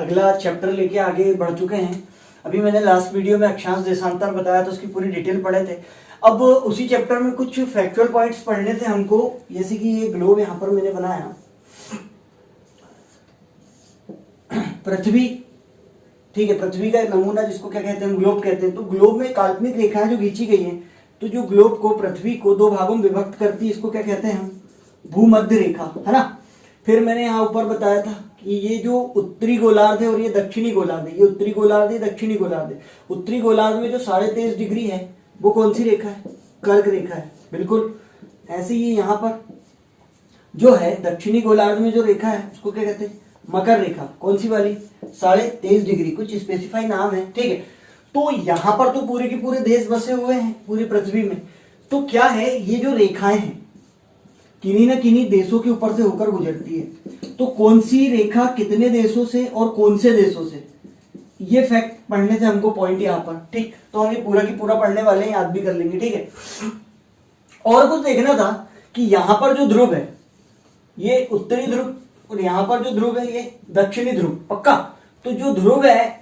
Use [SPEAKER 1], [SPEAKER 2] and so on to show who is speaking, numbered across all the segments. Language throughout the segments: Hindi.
[SPEAKER 1] अगला चैप्टर लेके आगे बढ़ चुके हैं। अभी मैंने लास्ट वीडियो में अक्षांश देशांतर बताया तो उसकी पूरी डिटेल पढ़े थे। अब उसी चैप्टर में कुछ फैक्चुअल पॉइंट्स पढ़ने थे हमको, जैसे कि ये ग्लोब यहाँ पर मैंने बनाया, पृथ्वी, ठीक है, पृथ्वी का नमूना जिसको क्या कहते हैं, ग्लोब कहते हैं। तो ग्लोब में काल्पनिक रेखाएं जो खींची गई हैं, तो जो ग्लोब को, पृथ्वी को दो भागों में विभक्त करती है, इसको क्या कहते हैं हम, भूमध्य रेखा, है ना। फिर मैंने यहाँ ऊपर बताया था कि ये जो उत्तरी गोलार्ध है और ये दक्षिणी गोलार्ध है, ये उत्तरी गोलार्ध है, दक्षिणी गोलार्ध है। उत्तरी गोलार्ध में जो 23.5 डिग्री है वो कौन सी रेखा है, कर्क रेखा है, बिल्कुल। ऐसे ही यहाँ पर जो है दक्षिणी गोलार्ध में जो रेखा है उसको क्या कहते हैं, मकर रेखा। कौन सी वाली, 23.5 डिग्री, कुछ स्पेसिफाई नाम है, ठीक है। तो यहाँ पर तो पूरे के पूरे देश बसे हुए हैं पूरी पृथ्वी में। तो क्या है, ये जो रेखाएं हैं किन्हीं न किन्हीं देशों के ऊपर से होकर गुजरती है। तो कौन सी रेखा कितने देशों से और कौन से देशों से, ये फैक्ट पढ़ने से हमको पॉइंट यहाँ पर, ठीक। तो हम ये पूरा की पूरा पढ़ने वाले हैं, याद भी कर लेंगे, ठीक है। और कुछ देखना था कि यहाँ पर जो ध्रुव है ये उत्तरी ध्रुव और यहाँ पर जो ध्रुव है ये दक्षिणी ध्रुव, पक्का। तो जो ध्रुव है,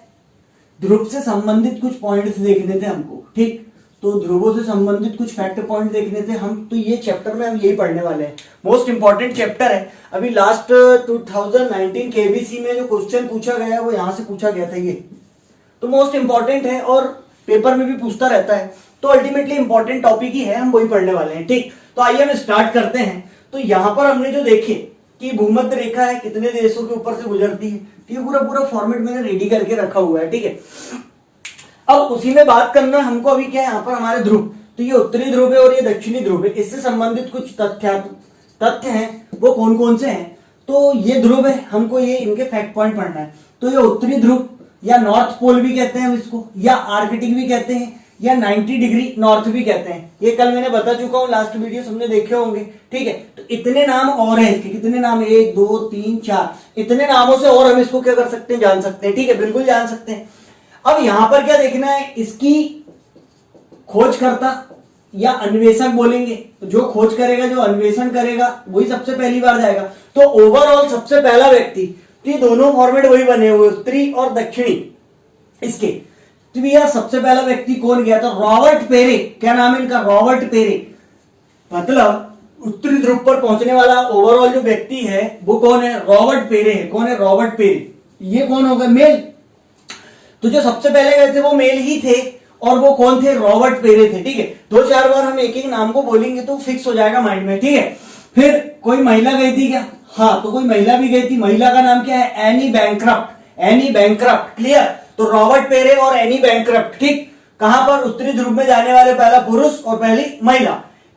[SPEAKER 1] ध्रुव से संबंधित कुछ पॉइंट्स देखने थे हमको, ठीक। तो ध्रुवों से संबंधित कुछ फैक्ट पॉइंट देखने थे हम। तो ये चैप्टर में हम यही पढ़ने वाले हैं, मोस्ट इंपॉर्टेंट चैप्टर है। अभी लास्ट 2019 केबीसी में जो क्वेश्चन पूछा गया है वो यहाँ से पूछा गया था, ये तो मोस्ट इंपॉर्टेंट है और पेपर में भी पूछता रहता है। तो अल्टीमेटली इंपॉर्टेंट टॉपिक ही है, हम वही पढ़ने वाले हैं, ठीक। तो आइए हम स्टार्ट करते हैं। तो यहाँ पर हमने जो देखे कि भूमध्य रेखा है कितने देशों के ऊपर से गुजरती है, तो ये पूरा पूरा फॉर्मेट मैंने रेडी करके रखा हुआ है, ठीक है। अब उसी में बात करना है हमको। अभी क्या है, यहाँ पर हमारे ध्रुव, तो ये उत्तरी ध्रुव है और ये दक्षिणी ध्रुव है। इससे संबंधित कुछ तथ्य हैं, वो कौन कौन से हैं। तो ये ध्रुव है, हमको ये इनके फैक्ट पॉइंट पढ़ना है। तो ये उत्तरी ध्रुव या नॉर्थ पोल भी कहते हैं इसको, या आर्कटिक भी कहते हैं, या 90 डिग्री नॉर्थ भी कहते हैं। ये कल मैंने बता चुका हूँ, लास्ट वीडियो सबने देखे होंगे, ठीक है। तो इतने नाम और हैं इसके, कितने नाम, 1 2 3 4, इतने नामों से और हम इसको क्या कर सकते हैं, जान सकते हैं, ठीक है, बिल्कुल जान सकते हैं। अब यहां पर क्या देखना है, इसकी खोजकर्ता या अन्वेषक बोलेंगे। तो जो खोज करेगा, जो अन्वेषण करेगा, वही सबसे पहली बार जाएगा। तो ओवरऑल सबसे पहला व्यक्ति, तो ये दोनों फॉर्मेट वही बने हुए, उत्तरी और दक्षिणी इसके। तो भैया सबसे पहला व्यक्ति कौन गया था, रॉबर्ट पेरे। क्या नाम है इनका, रॉबर्ट पेरे। मतलब उत्तरी ध्रुव पर पहुंचने वाला ओवरऑल जो व्यक्ति है वो कौन है, रॉबर्ट पेरे है। कौन है, रॉबर्ट पेरे। ये कौन होगा, मेल। तो जो सबसे पहले गए थे वो मेल ही थे, और वो कौन थे, रॉबर्ट पेरे थे, ठीक है। 2-4 बार हम एक एक नाम को बोलेंगे तो फिक्स हो जाएगा माइंड में, ठीक है। फिर कोई महिला गई थी क्या, हाँ, तो कोई महिला भी गई थी। महिला का नाम क्या है, एनी बैंक्रफ्ट, एनी बैंक्रफ्ट, क्लियर। तो रॉबर्ट पेरे और एनी बैंक्रफ्ट, ठीक। कहां पर, उत्तरी ध्रुव में जाने वाले पहला पुरुष और पहली महिला।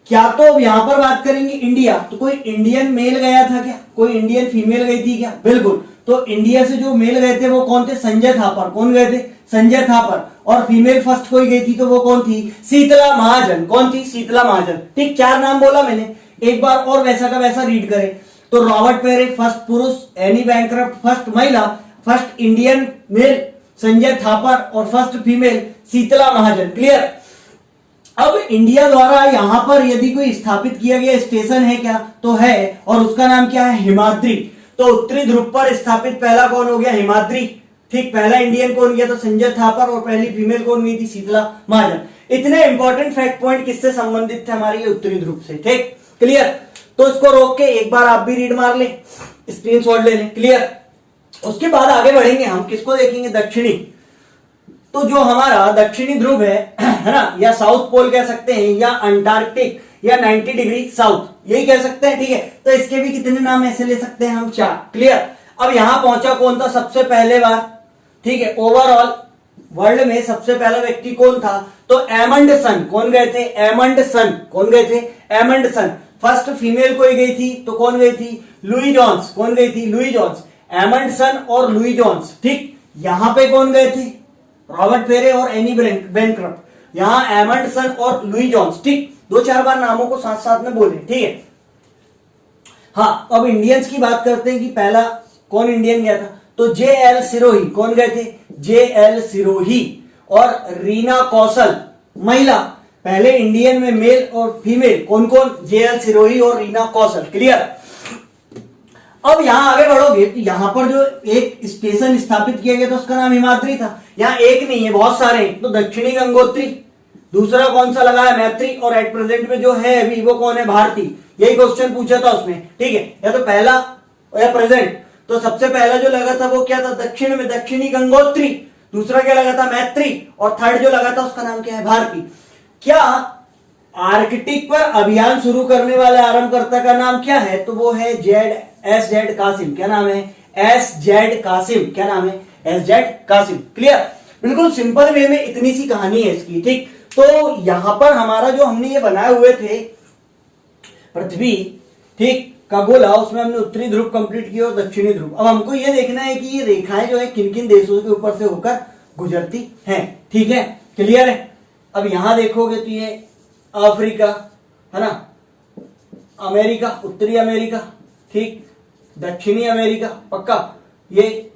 [SPEAKER 1] क्या तो यहां पर बात करेंगे इंडिया, तो कोई इंडियन मेल गया था क्या, कोई इंडियन फीमेल गई थी क्या, बिल्कुल। तो इंडिया से जो मेल गए थे वो कौन थे, संजय थापर। कौन गए थे, संजय थापर। और फीमेल फर्स्ट कोई गई थी तो वो कौन थी, शीतला महाजन। कौन थी, शीतला महाजन, ठीक। 4 नाम बोला मैंने, एक बार और वैसा का वैसा रीड करें। तो रॉबर्ट पेरे फर्स्ट पुरुष, एनी बैंक्रफ्ट फर्स्ट महिला, first Indian male Sanjay Thapar, और first female Sheetla Mahajan, clear. अब इंडिया द्वारा यहां पर यदि कोई स्थापित किया गया स्टेशन है क्या, तो है, और उसका नाम क्या है, हिमाद्री। तो उत्तरी ध्रुव पर स्थापित पहला कौन हो गया, हिमाद्री, ठीक। पहला इंडियन कौन गया, तो संजय थापर, और पहली फीमेल कौन गई थी, शीतला महाजन। इतने इंपॉर्टेंट फैक्ट पॉइंट किससे संबंधित थे, हमारे उत्तरी ध्रुव से, ठीक, क्लियर। तो इसको रोक के एक बार आप भी रीड मार ले, स्क्रीनशॉट ले लें, क्लियर। उसके बाद आगे बढ़ेंगे हम, किसको देखेंगे, दक्षिणी। तो जो हमारा दक्षिणी ध्रुव है ना, या साउथ पोल कह सकते हैं, या अंटार्कटिक, या 90 डिग्री साउथ, यही कह सकते हैं, ठीक है। तो इसके भी कितने नाम ऐसे ले सकते हैं हम, 4, क्लियर। अब यहां पहुंचा कौन था सबसे पहले बार, ठीक है। ओवरऑल वर्ल्ड में सबसे पहला व्यक्ति कौन था, तो एमंडसन। कौन गए थे, एमंडसन। कौन गए थे, एमंडसन। फर्स्ट फीमेल कोई गई थी तो कौन गई थी, लुई जॉन्स। कौन गई थी, लुई जॉन्स। एमंडसन और लुई जॉन्स, ठीक। यहां पे कौन गए थे, रॉबर्ट पेरे और एनी बैंक्रफ्ट। यहां एमंडसन और लुई जॉन्स, ठीक। 2-4 बार नामों को साथ साथ में बोले, ठीक है। हाँ, अब इंडियंस की बात करते हैं कि पहला कौन इंडियन गया था, तो JL सिरोही। कौन गए थे, JL सिरोही। और रीना कौशल, महिला। पहले इंडियन में मेल और फीमेल कौन कौन, JL सिरोही और रीना कौशल, क्लियर। अब यहां आगे बढ़ोगे तो यहां पर जो एक स्टेशन स्थापित किया गया था उसका नाम हिमाद्री था। यहां एक नहीं है, बहुत सारे हैं। तो दक्षिणी गंगोत्री, दूसरा कौन सा लगा है? मैत्री, और एट प्रेजेंट में जो है अभी वो कौन है? भारती। यही क्वेश्चन पूछा था उसने, ठीक है, या तो पहला या प्रेजेंट। तो सबसे पहला जो लगा था वो क्या था? दक्षिण में दक्षिणी गंगोत्री। दूसरा क्या लगा था? मैत्री। और थर्ड जो लगा था उसका नाम क्या है? भारती। क्या आर्कटिक पर अभियान शुरू करने वाले आरंभकर्ता का नाम क्या है? तो वो है एस जेड कासिम। क्या नाम है? S Z Qasim. क्या नाम है? S Z Qasim. क्लियर? बिल्कुल सिंपल वे में इतनी सी कहानी है इसकी, ठीक। तो यहां पर हमारा जो हमने ये बनाए हुए थे पृथ्वी, ठीक, का गोला, उसमें हमने उत्तरी ध्रुव कंप्लीट किया और दक्षिणी ध्रुव। अब हमको ये देखना है कि ये रेखाएं जो है किन किन देशों के ऊपर से होकर गुजरती हैं, ठीक है। क्लियर है? अब यहां देखोगे तो ये अफ्रीका है ना, अमेरिका, उत्तरी अमेरिका, ठीक, दक्षिणी अमेरिका, पक्का, ये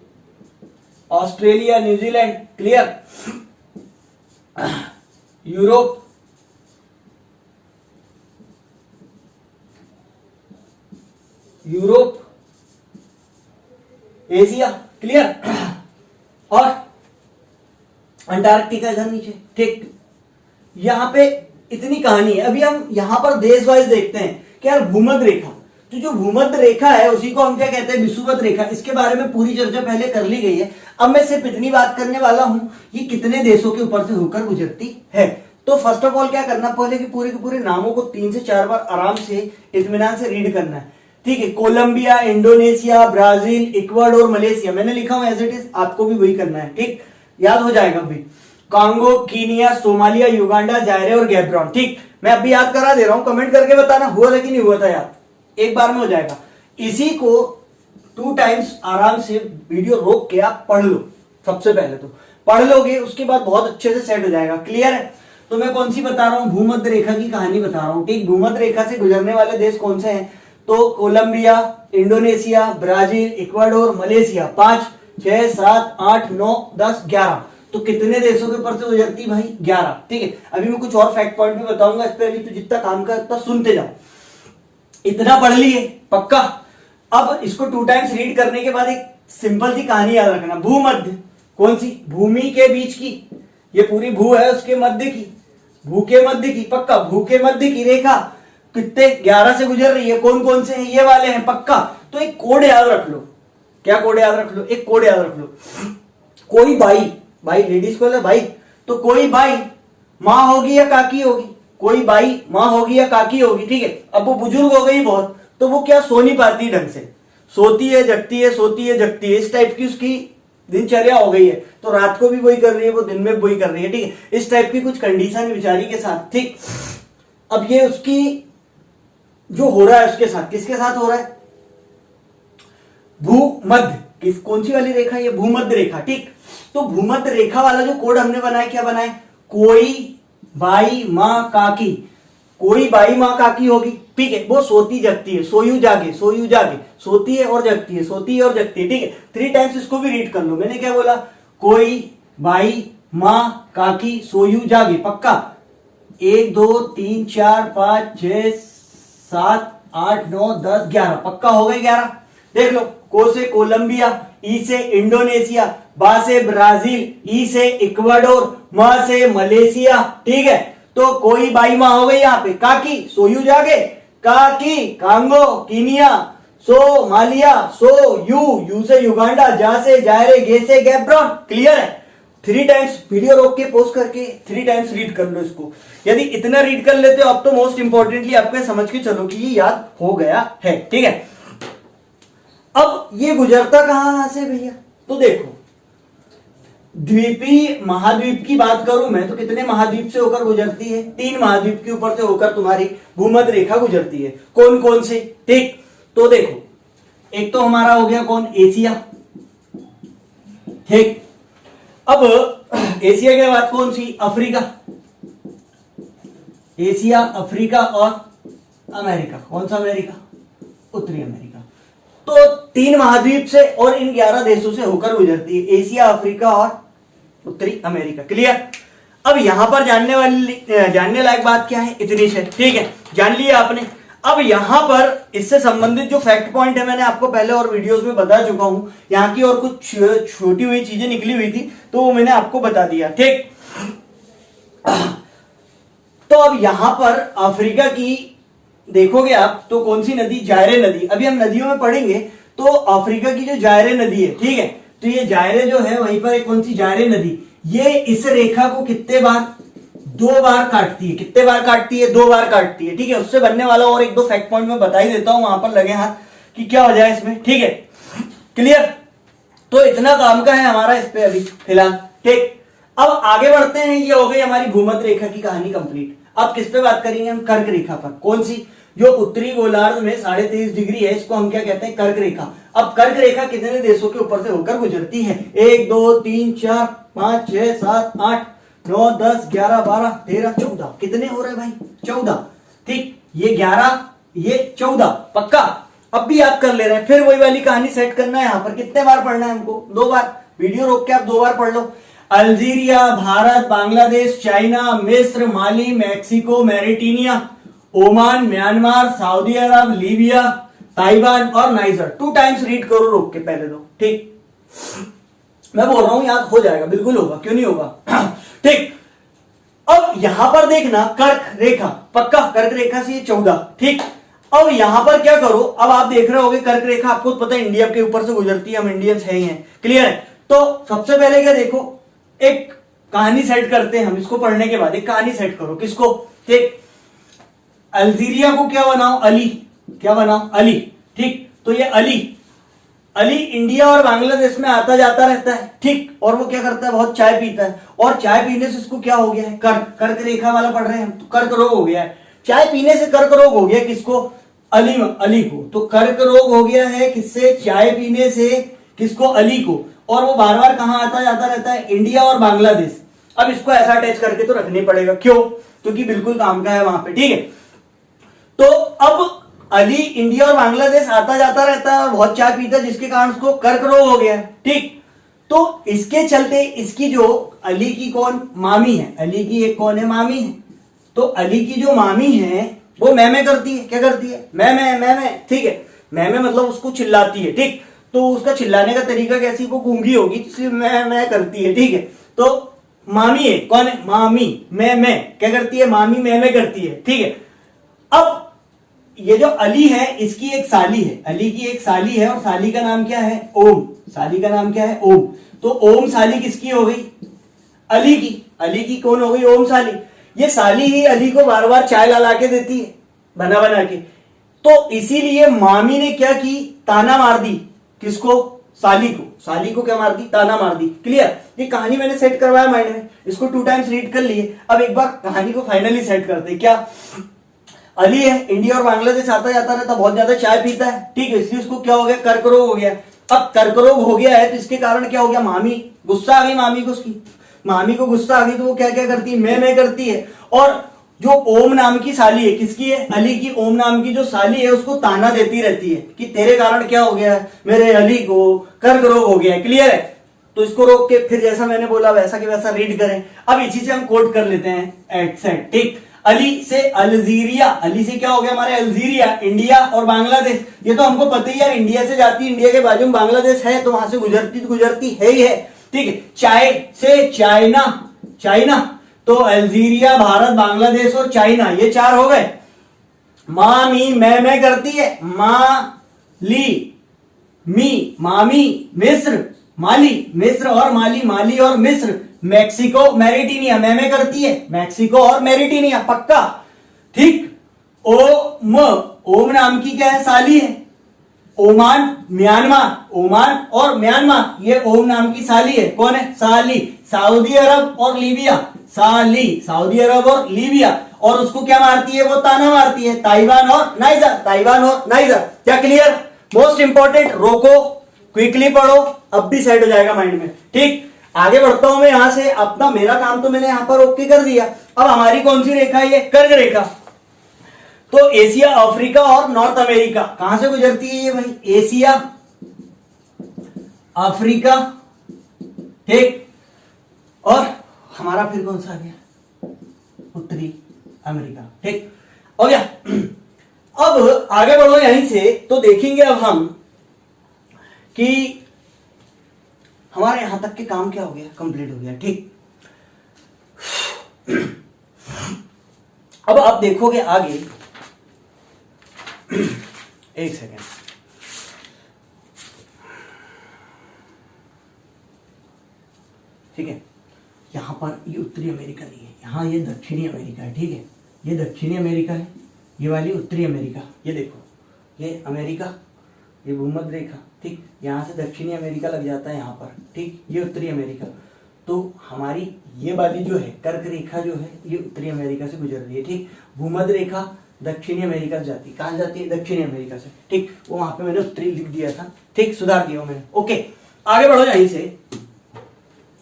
[SPEAKER 1] Australia, New Zealand, clear, Europe, Asia, clear, और अंटार्कटिका इधर नीचे, ठीक। यहां पे इतनी कहानी है। अभी हम यहां पर देश वाइज देखते हैं कि यार भूमध्य रेखा, तो जो भूमध्य रेखा है उसी को हम क्या कहते हैं? विषुवत रेखा। इसके बारे में पूरी चर्चा पहले कर ली गई है। अब मैं सिर्फ इतनी बात करने वाला हूं, ये कितने देशों के ऊपर से होकर गुजरती है। तो फर्स्ट ऑफ ऑल क्या करना, पहले के पूरे नामों को 3 से 4 बार आराम से इत्मीनान से रीड करना है, ठीक है। Colombia, Indonesia, Brazil, Ecuador, Malaysia, मैंने लिखा हूं एज इट इज, आपको भी वही करना है, ठीक, याद हो जाएगा अभी। कांगो, कीनिया, सोमालिया, युगांडा, जायरे और गैब्रॉन, ठीक। मैं अभी याद करा दे रहा हूं, कमेंट करके बताना हुआ था कि नहीं हुआ था याद, एक बार में हो जाएगा। इसी को 2 टाइम्स आराम से वीडियो रोक के आप पढ़ लो। सबसे पहले तो पढ़ लोगे, उसके बाद बहुत अच्छे से सेट हो जाएगा। क्लियर है? तो मैं कौन सी बता रहा हूं? भूमध्य रेखा की कहानी बता रहा हूं, ठीक। भूमध्य रेखा से गुजरने वाले देश कौन से हैं? तो Colombia, Indonesia, Brazil, Ecuador, Malaysia. 5, 6, 7, 8, 9, 10, 11। तो कितने देशों के ऊपर से गुजरती भाई? 11, ठीक है। अभी मैं कुछ और फैक्ट पॉइंट भी बताऊंगा इस पे, अभी तो जितना काम का उतना सुनते जाओ। इतना पढ़ लिए पक्का? अब इसको 2 टाइम्स रीड करने के बाद एक सिंपल सी कहानी याद रखना। भूमध्य, कौन सी? भूमि के बीच की, ये पूरी भू है उसके मध्य की, भू के मध्य की, पक्का, भू के मध्य की रेखा कितने? 11 से गुजर रही है। कौन कौन से हैं? ये वाले हैं, पक्का। तो एक कोड याद रख लो। क्या कोड याद रख लो? एक कोड याद रख लो। कोई बाई लेडीज को भाई, तो कोई बाई माँ होगी या काकी होगी? कोई बाई माँ होगी या काकी होगी, ठीक है। अब वो बुजुर्ग हो गई बहुत, तो वो क्या सो नहीं पाती ढंग से, सोती है जगती है, सोती है जगती है, इस टाइप की उसकी दिनचर्या हो गई है। तो रात को भी वही कर रही है, वो दिन में वही कर रही है, ठीक है। इस टाइप की कुछ कंडीशन बेचारी के साथ, ठीक। अब ये उसकी जो हो रहा है उसके साथ, किसके साथ हो रहा है? भूमध्य, किस कौन सी वाली रेखा? ये भूमध्य रेखा, ठीक। तो भूमध्य रेखा वाला जो कोड हमने बनाया, क्या बनाया? कोई बाई माँ काकी, कोई बाई माँ काकी होगी, ठीक है। वो सोती जगती है, सोयू जागे, सोयू जागे, सोती है और जगती है, सोती है और जगती है, ठीक है। 3 टाइम्स इसको भी रीड कर लो। मैंने क्या बोला? कोई बाई माँ काकी सोयू जागे, पक्का। 1, 2, 3, 4, 5, 6, 7, 8, 9, 10, 11, पक्का हो गए 11। देख लो, को से कोलंबिया, ई से इंडोनेशिया, बा से ब्राजील, ई से इक्वाडोर, म से मलेशिया, ठीक है। तो कोई बाई माँ हो गई यहाँ पे, काकी सोयू जागे, काकी कांगो, कीनिया, सोमालिया, यू से युगांडा, जा से जायरे, गे से गैब्रॉन। क्लियर है? 3 टाइम्स वीडियो रोक के पोस्ट करके 3 टाइम्स रीड कर लो इसको। यदि इतना रीड कर लेते हो अब तो मोस्ट इंपॉर्टेंटली आपको समझ के चलो कि ये याद हो गया है, ठीक है। अब ये गुजरता कहां से भैया? तो देखो, द्वीपीय महाद्वीप की बात करूं मैं तो कितने महाद्वीप से होकर गुजरती है? 3 महाद्वीप के ऊपर से होकर तुम्हारी भूमध्य रेखा गुजरती है। कौन कौन से? ठीक, तो देखो, एक तो हमारा हो गया कौन? एशिया, ठीक। अब एशिया के बाद कौन सी? अफ्रीका, एशिया, अफ्रीका और अमेरिका। कौन सा अमेरिका? उत्तरी अमेरिका। तो 3 महाद्वीप से और इन 11 देशों से होकर गुजरती है, एशिया, अफ्रीका और उत्तरी अमेरिका। क्लियर? अब यहां पर जानने लायक बात क्या है? इतनी से, ठीक है, जान लिया आपने। अब यहां पर इससे संबंधित जो फैक्ट पॉइंट है मैंने आपको पहले और वीडियोस में बता चुका हूं, यहां की और कुछ छोटी हुई चीजें निकली हुई थी तो वो मैंने आपको बता दिया, ठीक। तो अब यहां पर अफ्रीका की देखोगे आप तो कौन सी नदी, जायरे नदी। अभी हम नदियों में पढ़ेंगे तो अफ्रीका की जो जायरे नदी है, ठीक है, तो ये जायरे जो है वहीं पर एक कौन सी जायरे नदी, ये इस रेखा को कितने बार, 2 बार काटती है। कितने बार काटती है? 2 बार काटती है, ठीक है। उससे बनने वाला और 1-2 फैक्ट पॉइंट मैं बता ही देता हूं, वहां पर लगे हाथ कि क्या हो जाए इसमें, ठीक है, क्लियर। तो इतना काम का है हमारा इस पे अभी फिलहाल, ठीक। अब आगे बढ़ते हैं, ये हो गई हमारी भूमध्य रेखा की कहानी कंप्लीट। अब किस पे बात करेंगे हम? कर्क रेखा पर। कौन सी? जो उत्तरी गोलार्ध में 23.5 डिग्री है, इसको हम क्या कहते हैं? कर्क रेखा। अब कर्क रेखा कितने देशों के ऊपर से होकर गुजरती है? 1 2 3 4 5 6 7 8 9 10 11 12 13 14। कितने हो रहे भाई? 14, ठीक। ये 11, ये 14, पक्का। अब भी आप कर ले रहे हैं, फिर वही वाली कहानी सेट करना है। यहां पर कितने बार पढ़ना है हमको? 2 बार। वीडियो रोक के आप 2 बार पढ़ लो। अल्जीरिया, भारत, बांग्लादेश, चाइना, मिस्र, माली, मैक्सिको, मैरिटीनिया, ओमान, म्यांमार, सऊदी अरब, लीबिया, ताइवान और नाइजर। 2 टाइम्स रीड करो रोक के पहले तो, ठीक। मैं बोल रहा हूं याद हो जाएगा, बिल्कुल होगा, क्यों नहीं होगा, ठीक। अब यहां पर देखना कर्क रेखा, पक्का कर्क रेखा से ये 14, ठीक। अब यहां पर क्या करो, अब आप देख रहे होगे कर्क रेखा आपको पता है इंडिया के ऊपर से गुजरती है, हम इंडियंस है ही हैं, क्लियर है। तो सबसे पहले क्या देखो, एक कहानी सेट करते हैं हम, इसको पढ़ने के बाद एक कहानी सेट करो। किसको? ठीक। अल्जीरिया को क्या बनाओ? अली। क्या बनाओ? अली, ठीक। तो ये अली इंडिया और बांग्लादेश में आता जाता रहता है, ठीक। और वो क्या करता है? बहुत चाय पीता है, और चाय पीने से इसको क्या हो गया है? कर्क रेखा वाला पढ़ रहे हैं हम, तो कर्क रोग हो गया है। चाय पीने से कर्क रोग हो गया किसको? अली को। तो कर्क रोग हो गया है किससे? चाय पीने से। किसको? अली को। और वो बार बार कहां आता जाता रहता है? इंडिया और बांग्लादेश। अब इसको ऐसा अटैच करके तो रखनी पड़ेगा, क्यों? क्योंकि बिल्कुल काम का है वहां पे, ठीक है। तो अब अली इंडिया और बांग्लादेश आता जाता रहता है और बहुत चाय पीता है, जिसके कारण उसको कर्क रोग हो गया, ठीक। तो इसके चलते इसकी जो अली की कौन मामी है, अली की एक कौन है? मामी है। तो अली की जो मामी है वो मैं करती है। क्या करती है? मैं, ठीक है। मैं मतलब उसको चिल्लाती है, ठीक। तो उसका चिल्लाने का तरीका कैसी? वो गूंगी होगी, इसलिए मैं करती है, ठीक है। तो मामी है, कौन है? मामी। मैं क्या करती है? मामी मैं करती है, ठीक है। अब ये जो अली है इसकी एक साली है, अली की एक साली है, और साली का नाम क्या है? ओम। साली का नाम क्या है? ओम। तो ओम साली किसकी हो गई? अली की। अली की कौन हो गई? ओम साली। ये साली ही अली को बार बार चाय ला के देती है, बना बना के। तो इसीलिए मामी ने क्या की? ताना मार दी। किसको? साली को। साली को क्या मार दी? ताना मार दी, क्लियर। ये कहानी मैंने सेट करवाया माइंड में, इसको 2 टाइम्स रीड कर लिए। अब एक बार कहानी को फाइनली सेट करते हैं। क्या? अली है, इंडिया और बांग्लादेश आता जाता रहता, बहुत ज्यादा चाय पीता है, ठीक है। इसलिए उसको क्या हो गया? कर्क रोग हो गया। अब कर्क रोग हो गया है तो इसके कारण क्या हो गया? मामी गुस्सा आ गई, मामी को, उसकी मामी को गुस्सा आ गई, तो वो क्या क्या करती है? मैं करती है। और जो ओम नाम की साली है, किसकी है? अली की। ओम नाम की जो साली है उसको ताना देती रहती है कि तेरे कारण क्या हो गया है? मेरे अली को कर्क रोग हो गया है, क्लियर है। तो इसको रोक के फिर जैसा मैंने बोला वैसा के वैसा रीड करें। अब इसी से हम कोट कर लेते हैं एक्सेंट, ठीक। अली से अल्जीरिया, अली से क्या हो गया हमारे? अल्जीरिया। इंडिया और बांग्लादेश, ये तो हमको पता ही यार, इंडिया से जाती है, इंडिया के बाजू में बांग्लादेश है, तो वहां से गुजरती है ही है, ठीक है। चाय से चाइना, चाइना। तो अल्जीरिया, भारत, बांग्लादेश और चाइना, ये 4 हो गए। मामी मैं करती है, माली मी, मामी। मिस्र, माली, मिस्र और माली, माली और मिस्र। मैक्सिको, मैरिटीनिया, मैं करती है, मैक्सिको और मैरिटीनिया, पक्का, ठीक। ओम नाम की क्या है? साली है। ओमान, म्यांमार, ओमान और म्यांमार, ये ओम नाम की साली है। कौन है? साली। सऊदी अरब और लीबिया, साली, सऊदी अरब और लीबिया। और उसको क्या मारती है? वो ताना मारती है। ताइवान और नाइजर, ताइवान और नाइजर। क्या क्लियर? मोस्ट इंपॉर्टेंट, रोको, क्विकली पढ़ो, अब भी सेट हो जाएगा माइंड में, ठीक। आगे बढ़ता हूं मैं यहां से। अपना मेरा काम तो मैंने यहां पर ओके कर दिया। अब हमारी कौन सी रेखा है? ये कर्क रेखा। तो एशिया, अफ्रीका और नॉर्थ अमेरिका कहां से गुजरती है ये भाई? एशिया, अफ्रीका, ठीक। और हमारा फिर कौन सा आ गया? उत्तरी अमेरिका, ठीक हो गया। अब आगे बढ़ो यहीं से, तो देखेंगे अब हम कि हमारे यहां तक के काम क्या हो गया, कंप्लीट हो गया। ठीक, अब आप देखोगे आगे, एक सेकेंड, ठीक है, यहां पर ये उत्तरी अमेरिका नहीं है, यहां ये दक्षिणी अमेरिका है। ठीक है, ये दक्षिणी अमेरिका है, ये वाली उत्तरी अमेरिका। ये देखो, ये अमेरिका, ये भूमध्य रेखा। ठीक, यहां से दक्षिणी अमेरिका लग जाता है यहां पर। ठीक, ये उत्तरी अमेरिका। तो हमारी ये वाली जो है कर्क रेखा जो है, ये उत्तरी अमेरिका से गुजर रही है। ठीक, भूमध्य रेखा दक्षिणी अमेरिका से जाती है। कहां जाती है? दक्षिणी अमेरिका से। ठीक, वो वहां पे मैंने उत्तरी लिख दिया था। ठीक, सुधार दिया मैंने। ओके, आगे बढ़ो यहीं से।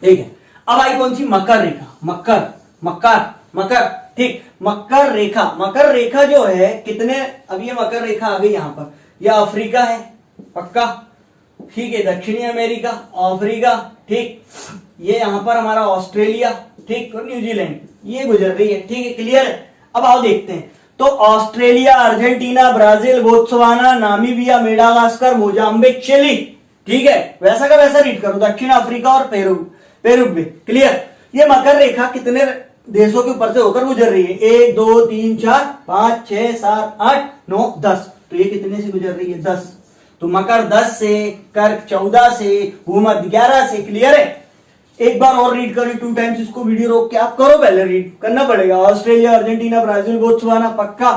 [SPEAKER 1] ठीक है, अब आई कौन सी? मकर रेखा। मकर मकर मकर। ठीक, मकर रेखा। मकर रेखा जो है कितने, अब ये मकर रेखा आ गई यहां पर, यह अफ्रीका है पक्का। ठीक है, दक्षिणी अमेरिका, अफ्रीका। ठीक, ये यहां पर हमारा ऑस्ट्रेलिया, ठीक, और न्यूजीलैंड, ये गुजर रही है। ठीक है, क्लियर है। अब आओ देखते हैं, तो Australia, Argentina, Brazil, Botswana, Namibia, Madagascar, Mozambique, Chile. ठीक है, वैसा का वैसा रीड करो, दक्षिण अफ्रीका और पेरुग्वे। क्लियर। ये मकर रेखा कितने देशों के ऊपर से होकर गुजर रही है? 1 2 3 4 5 6 7 8 9 10। तो ये कितने से गुजर रही है? 10। तो मकर 10 से, कर्क 14 से, भूमध्य 11 से। क्लियर है। एक बार और रीड करें 2 टाइम्स, इसको वीडियो रोक के आप करो, पहले रीड करना पड़ेगा। ऑस्ट्रेलिया, अर्जेंटीना, ब्राजील, बोत्सवाना पक्का,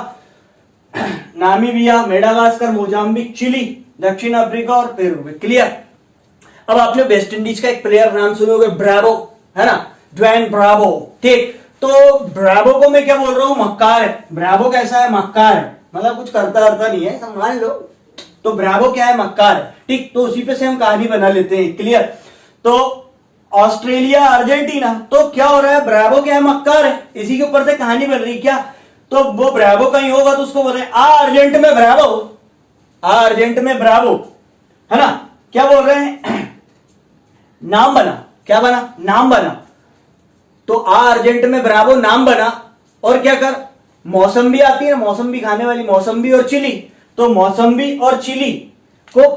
[SPEAKER 1] नामीबिया, मेडागास्कर, मोजाम्बिक, चिली, दक्षिण अफ्रीका और पेरू। क्लियर। अब आपने वेस्ट इंडीज का एक प्लेयर नाम सुनोगे, ब्रावो, है ना, ड्वेन ब्रावो। ठीक, तो ब्रावो को मैं क्या बोल रहा हूं? मक्कार है। ब्रावो कैसा है? मक्कार है, मतलब कुछ करता नहीं है, मान लो। तो ब्रावो क्या है? मक्कार है। ठीक, तो उसी पे से हम कहानी बना लेते हैं। क्लियर। तो ऑस्ट्रेलिया, अर्जेंटीना, तो क्या हो रहा है? ब्रावो क्या है? मक्कार है, इसी के ऊपर से कहानी बन रही है क्या? तो वो ब्रावो कहीं होगा तो उसको बोल रहे हैं आ अर्जेंट में ब्रावो, आ अर्जेंट में ब्रावो, है ना। क्या बोल रहे हैं? नाम बना। क्या बना? नाम बना। तो आ अर्जेंट में ब्रावो नाम बना, और क्या कर, मौसम्बी आती है, मौसम्बी खाने वाली, मौसम्बी और चिली। तो मौसम्बी और चिली को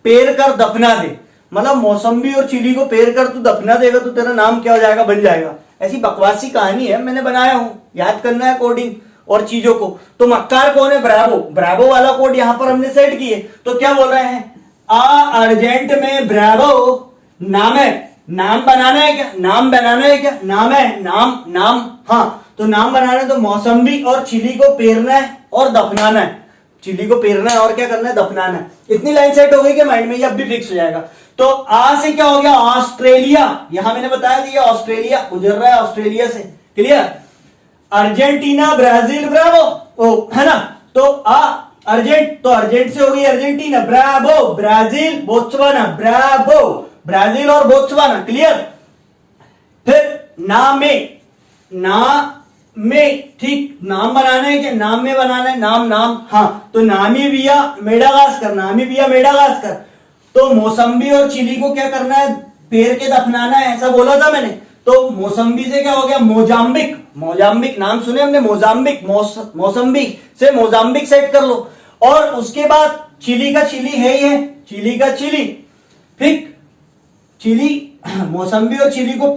[SPEAKER 1] पेर कर दफना दे, मतलब मौसम्बी और चिली को पेर कर तू दफना देगा तो तेरा नाम क्या हो जाएगा? बन जाएगा। ऐसी बकवासी कहानी है, मैंने बनाया हूं, याद करना है कोडिंग और चीजों को। तो मक्कार कौन है? ब्रावो। ब्रावो वाला कोड यहां पर हमने सेट किए। तो क्या बोल रहे हैं? आ अर्जेंट में ब्रावो नाम है, नाम बनाना है क्या? नाम बनाना है क्या? नाम है, नाम नाम। हाँ, तो नाम बनाना है तो मौसम्बी और चिली को पेरना है और दफनाना है। चिली को पेरना है और क्या करना है? दफनाना है। इतनी लाइन सेट हो गई कि माइंड में ये अब भी फिक्स हो जाएगा। तो आ से क्या हो गया? ऑस्ट्रेलिया। यहां मैंने बताया कि ये ऑस्ट्रेलिया गुजर रहा है, ऑस्ट्रेलिया से। क्लियर। अर्जेंटीना, ब्राजील, ब्रावो, ओ, है ना। तो आ अर्जेंट, तो अर्जेंट से हो गई Argentina, Bravo, Brazil, Botswana, Bravo, Brazil और बोत्सवाना। क्लियर। फिर नाम में, ठीक, नाम बनाना है क्या? नाम में बनाना है, नाम नाम। हाँ, तो नामीबिया, मेडागास्कर, नामीबिया, मेडागास्कर। तो मौसम्बी और चिली को क्या करना है? पेर के दफनाना है, ऐसा बोला था मैंने। तो मौसम्बी से क्या हो गया? मोजाम्बिक। मोजाम्बिक नाम सुने हमने, मोजाम्बिक। मौसम्बी से मोजाम्बिक सेट कर लो। और उसके बाद चिली का चिली है ही है, चिली का चिली। ठीक, चिली, मौसम्बी और चिली को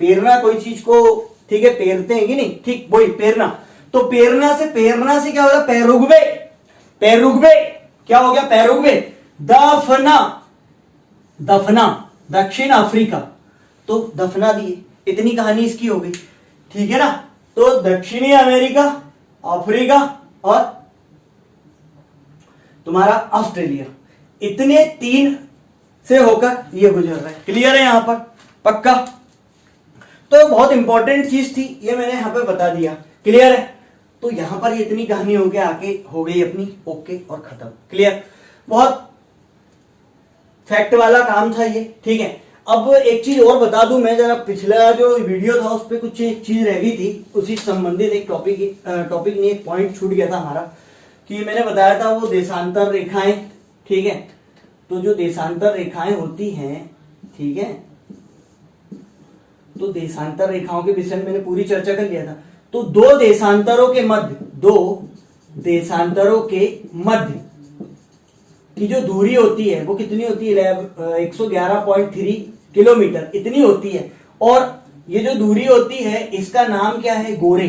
[SPEAKER 1] पेरना कोई चीज को, ठीक है, पेरते हैं कि नहीं? ठीक, वही पेरना। तो पेरना से क्या होगा? पेरुग्वे। पेरुग्वे क्या हो गया? पेरुग्वे। दफना दक्षिण अफ्रीका, तो दफना दिए। इतनी कहानी इसकी हो गई। ठीक है ना। तो दक्षिणी अमेरिका, अफ्रीका और तुम्हारा ऑस्ट्रेलिया, इतने 3 से होकर ये गुजर रहा है। क्लियर है यहां पर? पक्का। तो बहुत इंपॉर्टेंट चीज थी, ये मैंने यहां पे बता दिया। क्लियर है। तो यहां पर ये इतनी कहानी हो गई अपनी, ओके और खत्म। क्लियर। बहुत फैक्ट वाला काम था ये। ठीक है। अब एक चीज और बता दूं मैं, जरा पिछला जो वीडियो था उस पर कुछ चीज रह गई थी, उसी संबंधित एक टॉपिक नहीं, एक पॉइंट छूट गया था हमारा, कि मैंने बताया था वो देशांतर रेखाएं। ठीक है। तो जो देशांतर रेखाएं होती हैं, ठीक है, तो देशांतर रेखाओं के विषय में मैंने पूरी चर्चा कर लिया था। तो 2 देशांतरों के मध्य, 2 देशांतरों के मध्य की जो दूरी होती है वो कितनी होती है? 111.3 किलोमीटर इतनी होती है। और ये जो दूरी होती है इसका नाम क्या है? गोरे।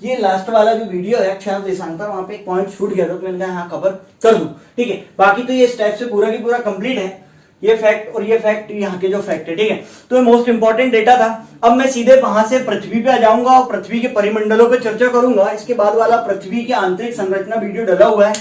[SPEAKER 1] ये लास्ट वाला जो वीडियो है अक्षांश देशांतर, वहां पे एक पॉइंट छूट गया था तो मैंने कहा हाँ कवर कर दूं। ठीक है, बाकी तो ये स्टेप से पूरा की पूरा कंप्लीट है, ये फैक्ट और ये फैक्ट यहाँ के जो फैक्ट है। ठीक है, तो ये मोस्ट इंपॉर्टेंट डेटा था। अब मैं सीधे वहां से पृथ्वी पे आ जाऊंगा और पृथ्वी के परिमंडलों पे चर्चा करूंगा। इसके बाद वाला पृथ्वी की आंतरिक संरचना वीडियो डला हुआ है,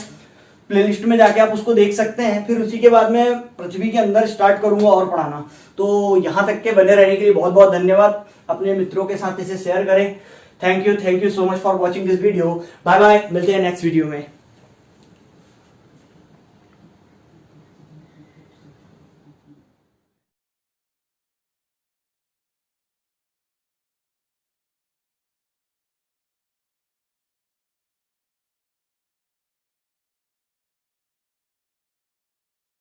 [SPEAKER 1] प्लेलिस्ट में जाके आप उसको देख सकते हैं। फिर उसी के बाद में पृथ्वी के अंदर स्टार्ट करूंगा और पढ़ाना। तो यहां तक के बने रहने के लिए बहुत बहुत धन्यवाद। अपने मित्रों के साथ इसे शेयर करें। Thank you so much for watching this video. Bye bye, मिलते हैं नेक्स्ट वीडियो में।